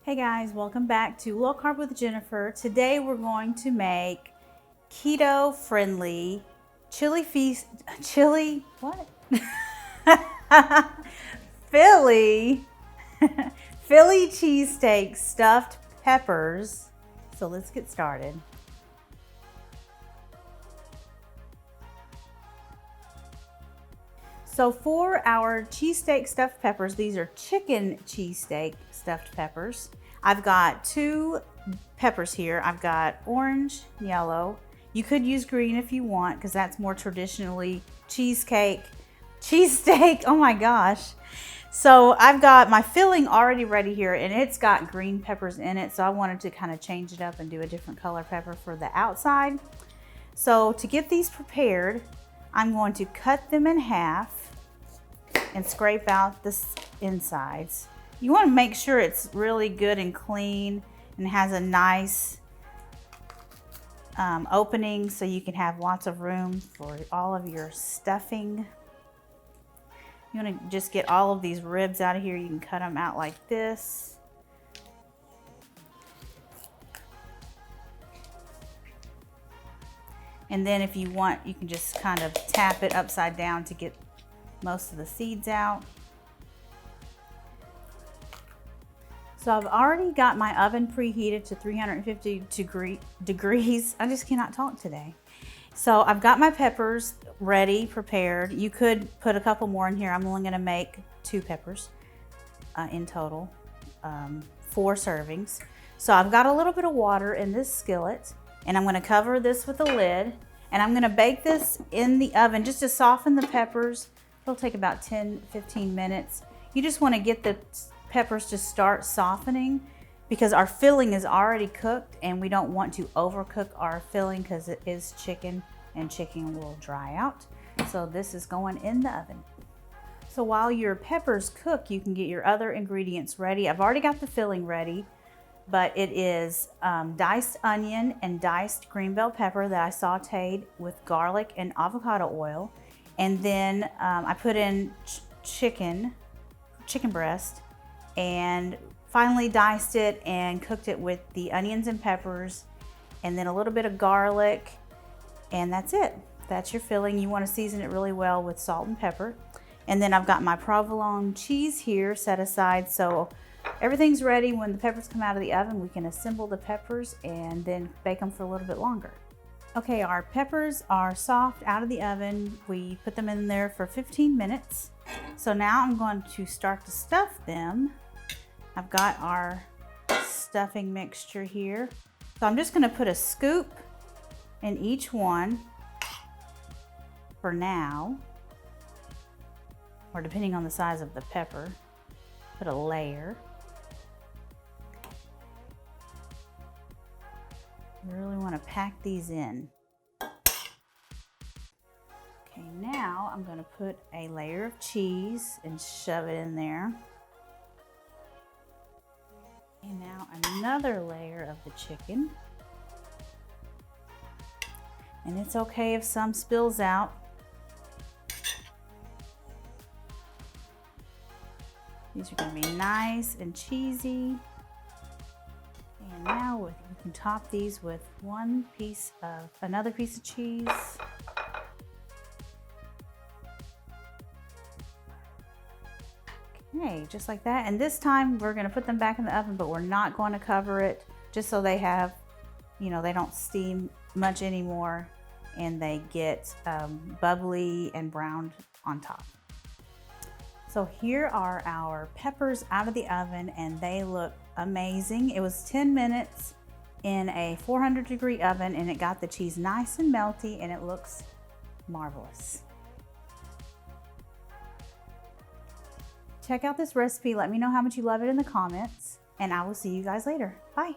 Hey guys, welcome back to Low Carb with Jennifer. Today we're going to make keto friendly Philly Philly cheesesteak stuffed peppers. So let's get started. So for our cheesesteak stuffed peppers, these are chicken cheesesteak stuffed peppers. I've got two peppers here. I've got orange, yellow. You could use green if you want, because that's more traditionally cheesesteak. Oh my gosh. So I've got my filling already ready here, and it's got green peppers in it. So I wanted to kind of change it up and do a different color pepper for the outside. So to get these prepared, I'm going to cut them in half and scrape out the insides. You want to make sure it's really good and clean and has a nice opening so you can have lots of room for all of your stuffing. You want to just get all of these ribs out of here. You can cut them out like this. And then if you want, you can just kind of tap it upside down to get most of the seeds out. So I've already got my oven preheated to 350 degrees. I just cannot talk today. So I've got my peppers ready, prepared. You could put a couple more in here. I'm only gonna make 2 peppers in total, 4 servings. So I've got a little bit of water in this skillet, and I'm gonna cover this with a lid, and I'm gonna bake this in the oven just to soften the peppers. It'll take about 10-15 minutes. You just wanna get the peppers to start softening because our filling is already cooked, and we don't want to overcook our filling because it is chicken and chicken will dry out. So this is going in the oven. So while your peppers cook, you can get your other ingredients ready. I've already got the filling ready, but it is diced onion and diced green bell pepper that I sauteed with garlic and avocado oil. And then I put in chicken breast, and finally diced it and cooked it with the onions and peppers, and then a little bit of garlic, and that's it. That's your filling. You want to season it really well with salt and pepper. And then I've got my provolone cheese here set aside, so everything's ready. When the peppers come out of the oven, we can assemble the peppers and then bake them for a little bit longer. Okay, our peppers are soft out of the oven. We put them in there for 15 minutes. So now I'm going to start to stuff them. I've got our stuffing mixture here. So I'm just gonna put a scoop in each one for now, or depending on the size of the pepper, put a layer. You really wanna pack these in. Okay, now I'm gonna put a layer of cheese and shove it in there. And now another layer of the chicken. And it's okay if some spills out. These are gonna be nice and cheesy. And now you can top these with another piece of cheese. Okay, just like that. And this time we're gonna put them back in the oven, but we're not going to cover it, just so they have, they don't steam much anymore and they get bubbly and browned on top. So here are our peppers out of the oven, and they look amazing. It was 10 minutes in a 400-degree oven, and it got the cheese nice and melty, and it looks marvelous. Check out this recipe. Let me know how much you love it in the comments, and I will see you guys later. Bye.